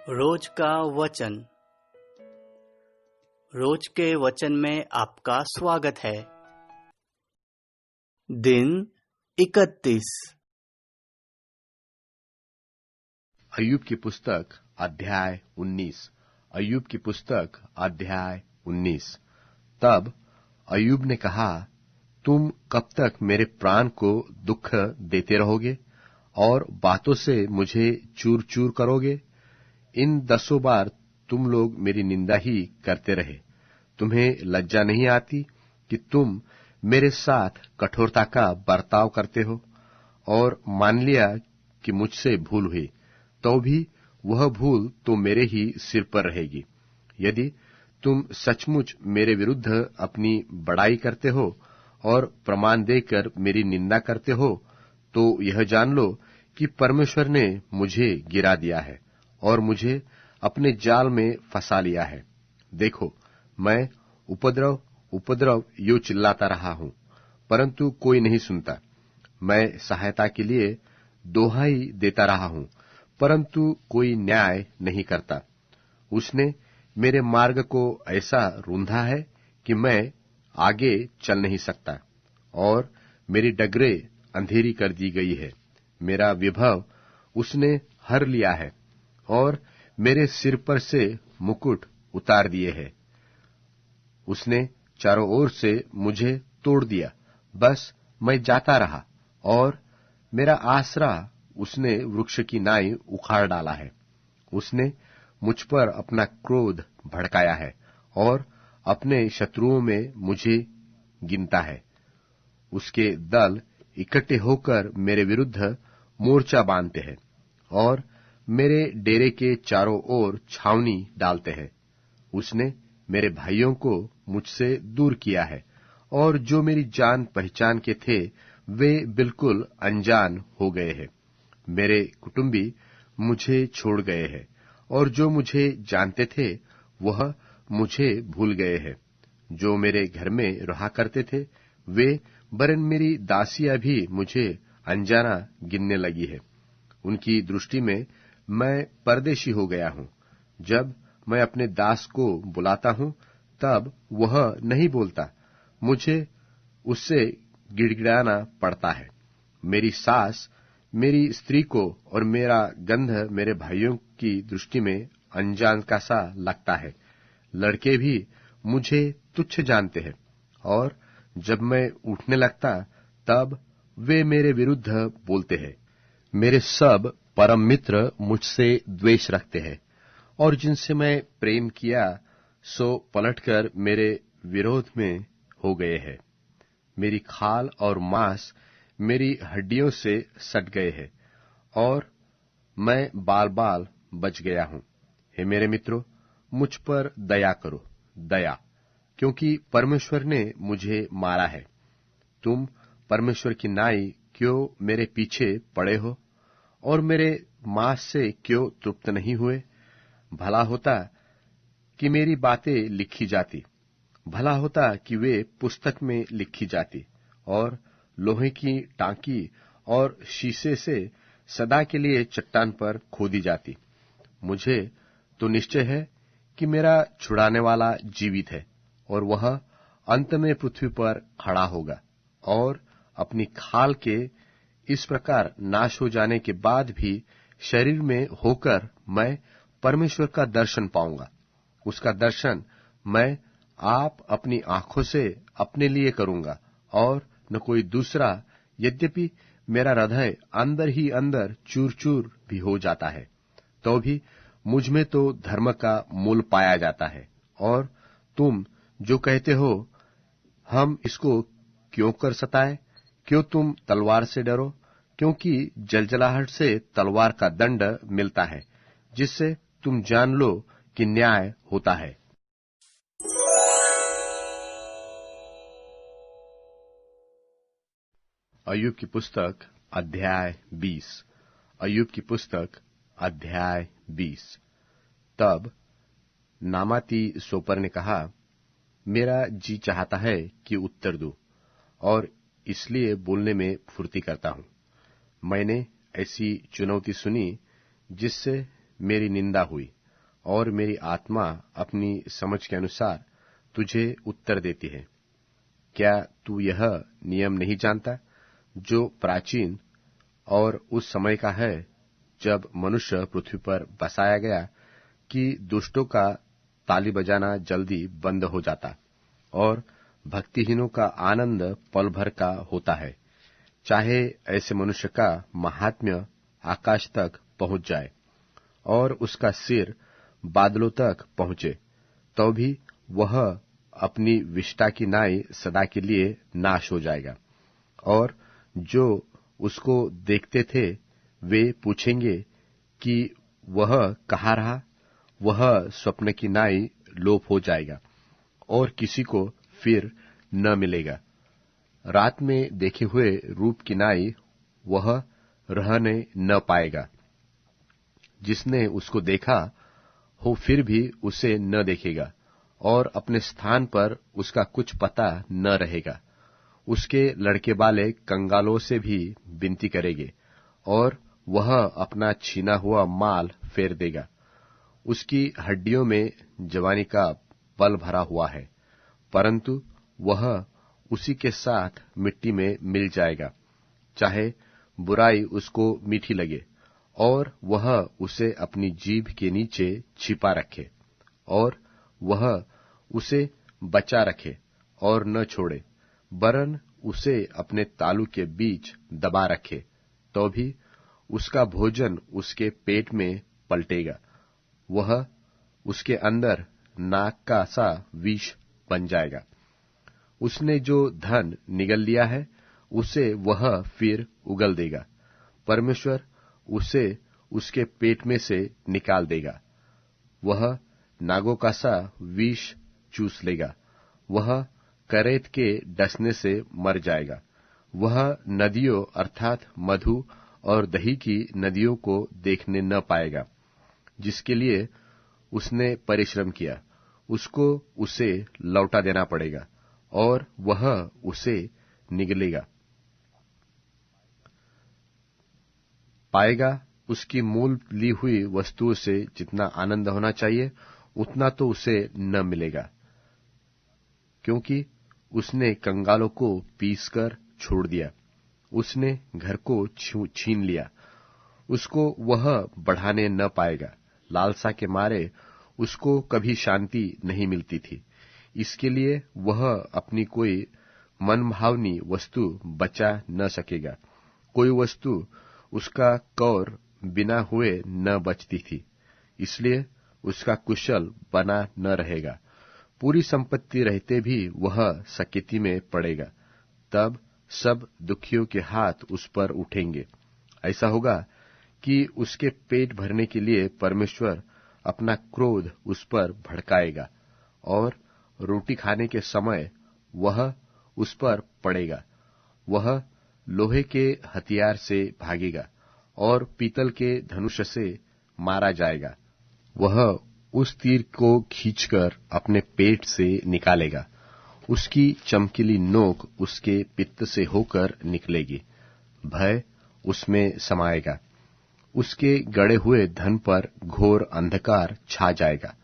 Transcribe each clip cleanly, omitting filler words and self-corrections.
रोज का वचन। रोज के वचन में आपका स्वागत है। दिन 31। अय्यूब की पुस्तक अध्याय 19। अय्यूब की पुस्तक अध्याय 19। तब अय्यूब ने कहा, तुम कब तक मेरे प्राण को दुख देते रहोगे और बातों से मुझे चूर चूर करोगे? इन 10 बार तुम लोग मेरी निंदा ही करते रहे। तुम्हें लज्जा नहीं आती कि तुम मेरे साथ कठोरता का बर्ताव करते हो? और मान लिया कि मुझसे भूल हुई, तो भी वह भूल तो मेरे ही सिर पर रहेगी। यदि तुम सचमुच मेरे विरुद्ध अपनी बड़ाई करते हो और प्रमाण देकर मेरी निंदा करते हो, तो यह जान लो कि परमेश्वर ने मुझे गिरा दिया है और मुझे अपने जाल में फंसा लिया है। देखो, मैं उपद्रव उपद्रव यूं चिल्लाता रहा हूं, परंतु कोई नहीं सुनता। मैं सहायता के लिए दोहाई देता रहा हूं, परंतु कोई न्याय नहीं करता। उसने मेरे मार्ग को ऐसा रूंधा है कि मैं आगे चल नहीं सकता, और मेरी डगरें अंधेरी कर दी गई है। मेरा विभव उसने हर लिया है और मेरे सिर पर से मुकुट उतार दिए है। उसने चारों ओर से मुझे तोड़ दिया, बस मैं जाता रहा, और मेरा आसरा उसने वृक्ष की नाई उखाड़ डाला है। उसने मुझ पर अपना क्रोध भड़काया है और अपने शत्रुओं में मुझे गिनता है। उसके दल इकट्ठे होकर मेरे विरुद्ध मोर्चा बांधते हैं और मेरे डेरे के चारों ओर छावनी डालते हैं। उसने मेरे भाइयों को मुझसे दूर किया है, और जो मेरी जान पहचान के थे वे बिल्कुल अनजान हो गए हैं। मेरे कुटुंबी मुझे छोड़ गए हैं, और जो मुझे जानते थे वह मुझे भूल गए हैं। जो मेरे घर में रहा करते थे वे वरन मेरी दासियां भी मुझे अनजाना गिनने लगी है। उनकी दृष्टि में मैं परदेशी हो गया हूं। जब मैं अपने दास को बुलाता हूं तब वह नहीं बोलता। मुझे उससे गिड़गिड़ाना पड़ता है। मेरी सास मेरी स्त्री को और मेरा गंध मेरे भाइयों की दृष्टि में अनजान का सा लगता है। लड़के भी मुझे तुच्छ जानते हैं, और जब मैं उठने लगता तब वे मेरे विरुद्ध बोलते हैं। मेरे सब परम मित्र मुझसे द्वेष रखते हैं, और जिनसे मैं प्रेम किया सो पलटकर मेरे विरोध में हो गए हैं। मेरी खाल और मांस मेरी हड्डियों से सट गए हैं, और मैं बाल बाल बच गया हूं। हे मेरे मित्रों, मुझ पर दया करो, दया, क्योंकि परमेश्वर ने मुझे मारा है। तुम परमेश्वर की नाई क्यों मेरे पीछे पड़े हो, और मेरे मांस से क्यों तृप्त नहीं हुए? भला होता कि मेरी बातें लिखी जाती, भला होता कि वे पुस्तक में लिखी जाती, और लोहे की टांकी और शीशे से सदा के लिए चट्टान पर खोदी जाती। मुझे तो निश्चय है कि मेरा छुड़ाने वाला जीवित है, और वह अंत में पृथ्वी पर खड़ा होगा, और अपनी खाल के इस प्रकार नाश हो जाने के बाद भी शरीर में होकर मैं परमेश्वर का दर्शन पाऊंगा। उसका दर्शन मैं आप अपनी आंखों से अपने लिए करूंगा, और न कोई दूसरा, यद्यपि मेरा हृदय अंदर ही अंदर चूर चूर भी हो जाता है, तो भी मुझ में तो धर्म का मूल पाया जाता है। और तुम जो कहते हो, हम इसको क्यों कर सताए? क्यों तुम तलवार से डरो? क्योंकि जलजलाहट से तलवार का दंड मिलता है, जिससे तुम जान लो कि न्याय होता है। अय्यूब की पुस्तक अध्याय 20। अय्यूब की पुस्तक अध्याय 20। तब नामाती सोपर ने कहा, मेरा जी चाहता है कि उत्तर दूं, और इसलिए बोलने में फुर्ती करता हूं। मैंने ऐसी चुनौती सुनी जिससे मेरी निंदा हुई, और मेरी आत्मा अपनी समझ के अनुसार तुझे उत्तर देती है। क्या तू यह नियम नहीं जानता, जो प्राचीन और उस समय का है जब मनुष्य पृथ्वी पर बसाया गया, कि दुष्टों का ताली बजाना जल्दी बंद हो जाता और भक्तिहीनों का आनंद पल भर का होता है। चाहे ऐसे मनुष्य का महात्म्य आकाश तक पहुंच जाए और उसका सिर बादलों तक पहुंचे, तो भी वह अपनी विष्ठा की नाई सदा के लिए नाश हो जाएगा। और जो उसको देखते थे वे पूछेंगे कि वह कहाँ रहा। वह स्वप्न की नाई लोप हो जाएगा और किसी को फिर न मिलेगा। रात में देखे हुए रूप की नाई वह रहने न पाएगा। जिसने उसको देखा हो फिर भी उसे न देखेगा, और अपने स्थान पर उसका कुछ पता न रहेगा। उसके लड़के वाले कंगालों से भी विनती करेंगे, और वह अपना छीना हुआ माल फेर देगा। उसकी हड्डियों में जवानी का बल भरा हुआ है, परंतु वह उसी के साथ मिट्टी में मिल जाएगा, चाहे बुराई उसको मीठी लगे, और वह उसे अपनी जीभ के नीचे छिपा रखे, और वह उसे बचा रखे और न छोड़े, वरन उसे अपने तालू के बीच दबा रखे, तो भी उसका भोजन उसके पेट में पलटेगा। वह उसके अंदर नाक का सा विष बन जाएगा। उसने जो धन निगल लिया है उसे वह फिर उगल देगा। परमेश्वर उसे उसके पेट में से निकाल देगा। वह नागों का सा विष चूस लेगा। वह करेत के डसने से मर जाएगा। वह नदियों अर्थात मधु और दही की नदियों को देखने न पाएगा। जिसके लिए उसने परिश्रम किया, उसको उसे लौटा देना पड़ेगा, और वह उसे निगलेगा पाएगा। उसकी मूल ली हुई वस्तुओं से जितना आनंद होना चाहिए उतना तो उसे न मिलेगा, क्योंकि उसने कंगालों को पीसकर छोड़ दिया। उसने घर को छीन लिया, उसको वह बढ़ाने न पाएगा। लालसा के मारे उसको कभी शांति नहीं मिलती थी, इसके लिए वह अपनी कोई मनभावनी वस्तु बचा न सकेगा। कोई वस्तु उसका कौर बिना हुए न बचती थी, इसलिए उसका कुशल बना न रहेगा। पूरी संपत्ति रहते भी वह सकेती में पड़ेगा, तब सब दुखियों के हाथ उस पर उठेंगे। ऐसा होगा कि उसके पेट भरने के लिए परमेश्वर अपना क्रोध उस पर भड़काएगा, और रोटी खाने के समय वह उस पर पड़ेगा। वह लोहे के हथियार से भागेगा और पीतल के धनुष से मारा जाएगा। वह उस तीर को खींचकर अपने पेट से निकालेगा। उसकी चमकीली नोक उसके पित्त से होकर निकलेगी। भय उसमें समाएगा। उसके गड़े हुए धन पर घोर अंधकार छा जाएगा।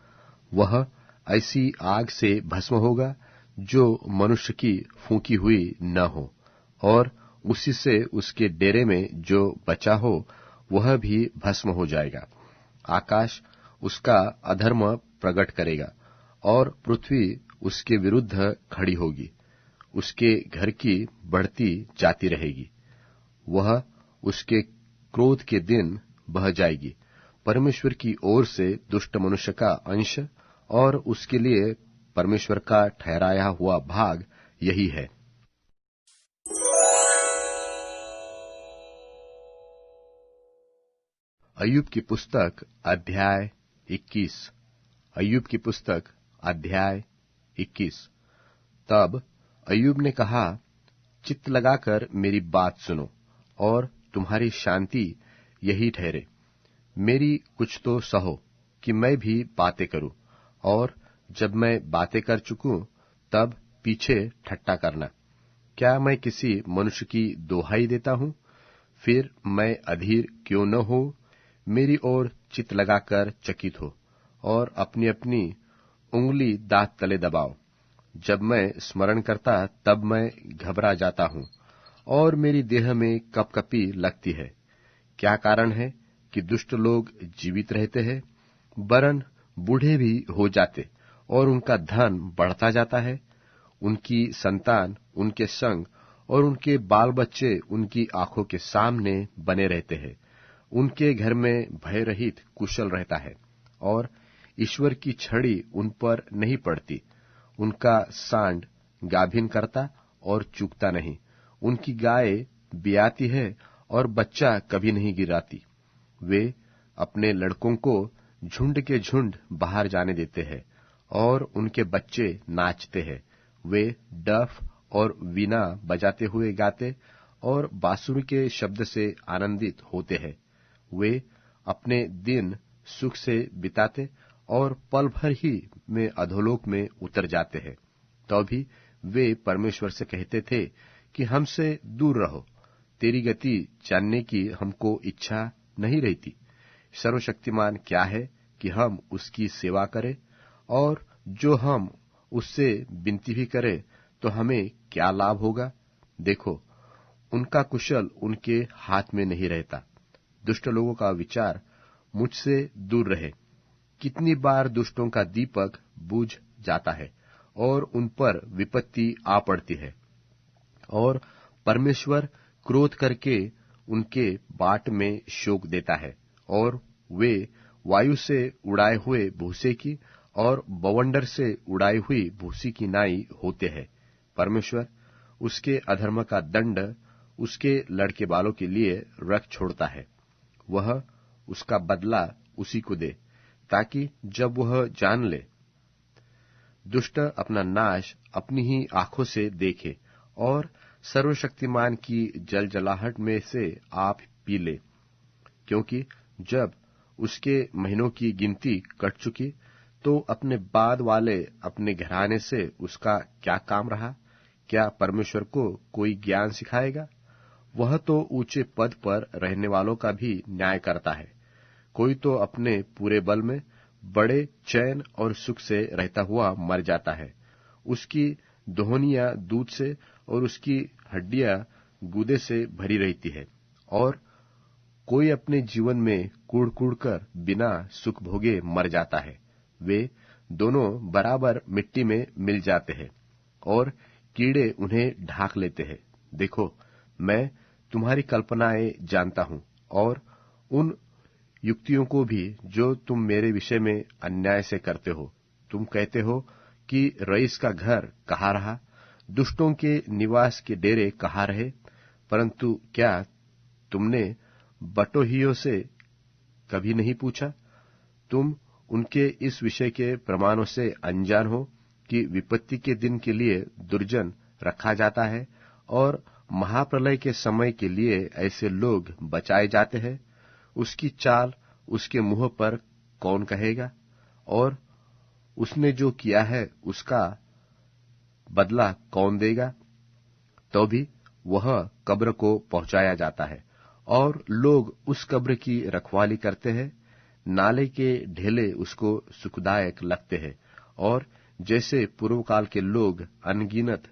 वह ऐसी आग से भस्म होगा जो मनुष्य की फूंकी हुई न हो, और उसी से उसके डेरे में जो बचा हो वह भी भस्म हो जाएगा। आकाश उसका अधर्म प्रकट करेगा, और पृथ्वी उसके विरुद्ध खड़ी होगी। उसके घर की बढ़ती जाती रहेगी। वह उसके क्रोध के दिन बह जाएगी। परमेश्वर की ओर से दुष्ट मनुष्य का अंश और उसके लिए परमेश्वर का ठहराया हुआ भाग यही है। अय्यूब की पुस्तक अध्याय 21। अय्यूब की पुस्तक अध्याय 21। तब अय्यूब ने कहा, चित्त लगाकर मेरी बात सुनो, और तुम्हारी शांति यही ठहरे। मेरी कुछ तो सहो कि मैं भी बातें करूं, और जब मैं बातें कर चुकूं तब पीछे ठट्टा करना। क्या मैं किसी मनुष्य की दोहाई देता हूं? फिर मैं अधीर क्यों न हो? मेरी ओर चित्त लगाकर चकित हो और अपनी अपनी उंगली दांत तले दबाओ। जब मैं स्मरण करता तब मैं घबरा जाता हूँ और मेरी देह में कपकपी लगती है। क्या कारण है कि दुष्ट लोग जीवित रहते हैं, वरन बूढ़े भी हो जाते और उनका धन बढ़ता जाता है। उनकी संतान उनके संग और उनके बाल बच्चे उनकी आंखों के सामने बने रहते हैं। उनके घर में भय रहित कुशल रहता है और ईश्वर की छड़ी उन पर नहीं पड़ती। उनका सांड गाभिन करता और चूकता नहीं। उनकी गाय बियाती है और बच्चा कभी नहीं गिराती। वे अपने लड़कों को झुंड के झुंड बाहर जाने देते हैं और उनके बच्चे नाचते हैं। वे डफ और वीणा बजाते हुए गाते और बांसुरी के शब्द से आनंदित होते हैं। वे अपने दिन सुख से बिताते और पल भर ही में अधोलोक में उतर जाते हैं। तो भी वे परमेश्वर से कहते थे कि हमसे दूर रहो, तेरी गति जानने की हमको इच्छा नहीं रहती। सर्वशक्तिमान क्या है कि हम उसकी सेवा करें, और जो हम उससे विनती भी करें तो हमें क्या लाभ होगा। देखो, उनका कुशल उनके हाथ में नहीं रहता। दुष्ट लोगों का विचार मुझसे दूर रहे। कितनी बार दुष्टों का दीपक बुझ जाता है और उन पर विपत्ति आ पड़ती है, और परमेश्वर क्रोध करके उनके बाट में शोक देता है, और वे वायु से उड़ाए हुए भूसे की और बवंडर से उड़ाई हुई भूसी की नाई होते हैं। परमेश्वर उसके अधर्म का दंड उसके लड़के बालों के लिए रख छोड़ता है। वह उसका बदला उसी को दे, ताकि जब वह जान ले, दुष्ट अपना नाश अपनी ही आंखों से देखे और सर्वशक्तिमान की जलजलाहट में से आप पी ले। क्योंकि जब उसके महीनों की गिनती कट चुकी, तो अपने बाद वाले अपने घराने से उसका क्या काम रहा। क्या परमेश्वर को कोई ज्ञान सिखाएगा? वह तो ऊंचे पद पर रहने वालों का भी न्याय करता है। कोई तो अपने पूरे बल में बड़े चैन और सुख से रहता हुआ मर जाता है। उसकी दोहनियां दूध से और उसकी हड्डियां गूदे से भरी रहती है, और कोई अपने जीवन में कूड़ कूड़ कर बिना सुख भोगे मर जाता है। वे दोनों बराबर मिट्टी में मिल जाते हैं और कीड़े उन्हें ढांक लेते हैं। देखो, मैं तुम्हारी कल्पनाएं जानता हूं और उन युक्तियों को भी जो तुम मेरे विषय में अन्याय से करते हो। तुम कहते हो कि रईस का घर कहाँ रहा, दुष्टों के निवास के डेरे कहाँ रहे। परंतु क्या तुमने बटोहियों से कभी नहीं पूछा? तुम उनके इस विषय के प्रमाणों से अनजान हो कि विपत्ति के दिन के लिए दुर्जन रखा जाता है और महाप्रलय के समय के लिए ऐसे लोग बचाए जाते हैं। उसकी चाल उसके मुंह पर कौन कहेगा, और उसने जो किया है उसका बदला कौन देगा? तो भी वह कब्र को पहुंचाया जाता है और लोग उस कब्र की रखवाली करते हैं। नाले के ढेले उसको सुखदायक लगते हैं, और जैसे पूर्व काल के लोग अनगिनत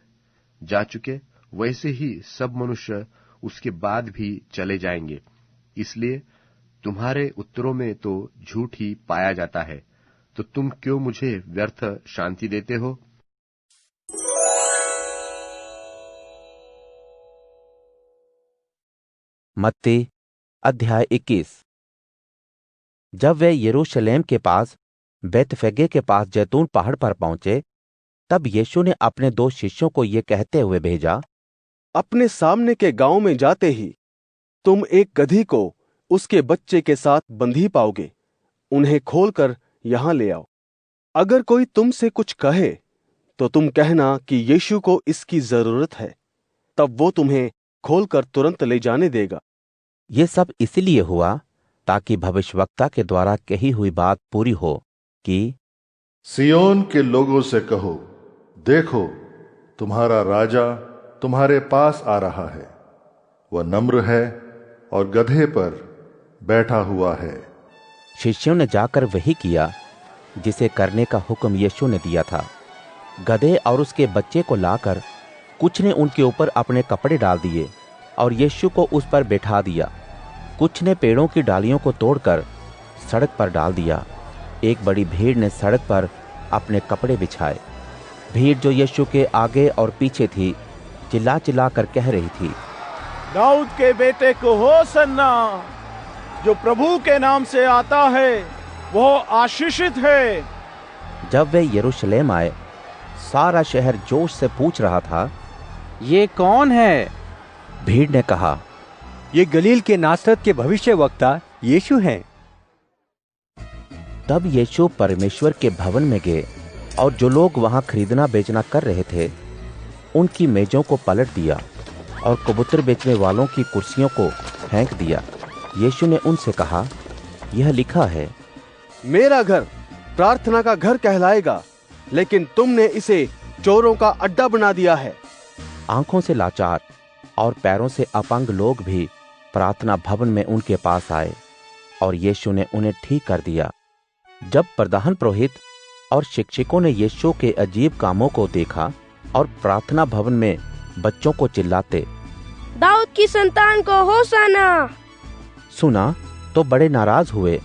जा चुके, वैसे ही सब मनुष्य उसके बाद भी चले जाएंगे। इसलिए तुम्हारे उत्तरों में तो झूठ ही पाया जाता है, तो तुम क्यों मुझे व्यर्थ शांति देते हो? मत्ती अध्याय 21। जब वे यरूशलेम के पास बेतफगे के पास जैतून पहाड़ पर पहुंचे, तब यीशु ने अपने 2 शिष्यों को ये कहते हुए भेजा, अपने सामने के गांव में जाते ही तुम एक गधी को उसके बच्चे के साथ बंधी पाओगे। उन्हें खोलकर यहां ले आओ। अगर कोई तुमसे कुछ कहे तो तुम कहना कि यीशु को इसकी जरूरत है, तब वो तुम्हें खोलकर तुरंत ले जाने देगा। ये सब इसलिए हुआ ताकि भविष्यवक्ता के द्वारा कही हुई बात पूरी हो कि सियोन के लोगों से कहो, देखो, तुम्हारा राजा तुम्हारे पास आ रहा है। वह नम्र है और गधे पर बैठा हुआ है। शिष्यों ने जाकर वही किया जिसे करने का हुक्म यीशु ने दिया था। गधे और उसके बच्चे को लाकर कुछ ने उनके ऊपर अपने कपड़े डाल दिए और यीशु को उस पर बैठा दिया। कुछ ने पेड़ों की डालियों को तोड़कर सड़क पर डाल दिया। एक बड़ी भीड़ ने सड़क पर अपने कपड़े बिछाए। भीड़ जो यीशु के आगे और पीछे थी, चिल्ला चिल्ला कर कह रही थी, दाऊद के बेटे को होसन्ना, जो प्रभु के नाम से आता है वो आशीषित है। जब वे यरूशलेम आए, सारा शहर जोश से पूछ रहा था, ये कौन है? भीड़ ने कहा, ये गलील के नासरत के भविष्यवक्ता यीशु हैं। तब यीशु परमेश्वर के भवन में गए और जो लोग वहां खरीदना बेचना कर रहे थे, उनकी मेजों को पलट दिया और कबूतर बेचने वालों की कुर्सियों को फेंक दिया। यीशु ने उनसे कहा, यह लिखा है, मेरा घर प्रार्थना का घर कहलाएगा, लेकिन तुमने इसे चोरों का अड्डा बना दिया है। आंखों से लाचार और पैरों से अपंग लोग भी प्रार्थना भवन में उनके पास आए और यीशु ने उन्हें ठीक कर दिया। जब प्रधान पुरोहित और शिक्षकों ने यीशु के अजीब कामों को देखा और प्रार्थना भवन में बच्चों को चिल्लाते, दाऊद की संतान को होशाना, सुना तो बड़े नाराज हुए।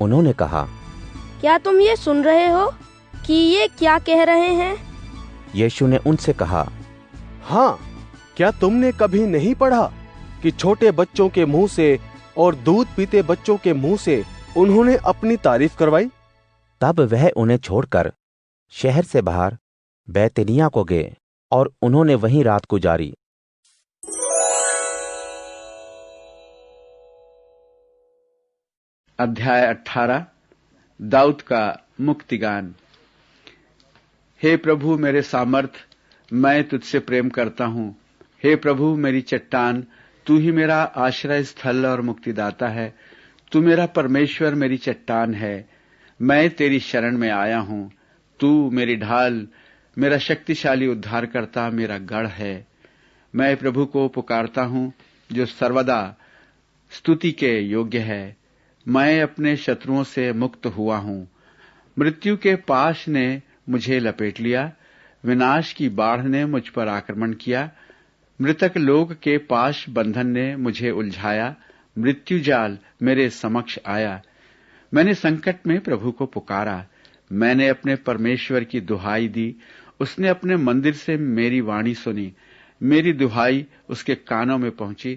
उन्होंने कहा, क्या तुम ये सुन रहे हो कि ये क्या कह रहे हैं? यीशु ने उनसे कहा, हाँ, क्या तुमने कभी नहीं पढ़ा कि छोटे बच्चों के मुंह से और दूध पीते बच्चों के मुंह से उन्होंने अपनी तारीफ करवाई? तब वह उन्हें छोड़कर शहर से बाहर बैतनिया को गए और उन्होंने वहीं रात गुजारी। अध्याय 18। दाऊद का मुक्तिगान। हे प्रभु मेरे सामर्थ, मैं तुझसे प्रेम करता हूँ। हे प्रभु मेरी चट्टान, तू ही मेरा आश्रय स्थल और मुक्तिदाता है। तू मेरा परमेश्वर, मेरी चट्टान है। मैं तेरी शरण में आया हूँ। तू मेरी ढाल, मेरा शक्तिशाली उद्धारकर्ता, मेरा गढ़ है। मैं प्रभु को पुकारता हूँ जो सर्वदा स्तुति के योग्य है। मैं अपने शत्रुओं से मुक्त हुआ हूँ। मृत्यु के पाश ने मुझे लपेट लिया, विनाश की बाढ़ ने मुझ पर आक्रमण किया। मृतक लोग के पाश बंधन ने मुझे उलझाया, मृत्यु जाल मेरे समक्ष आया। मैंने संकट में प्रभु को पुकारा, मैंने अपने परमेश्वर की दुहाई दी। उसने अपने मंदिर से मेरी वाणी सुनी, मेरी दुहाई उसके कानों में पहुंची।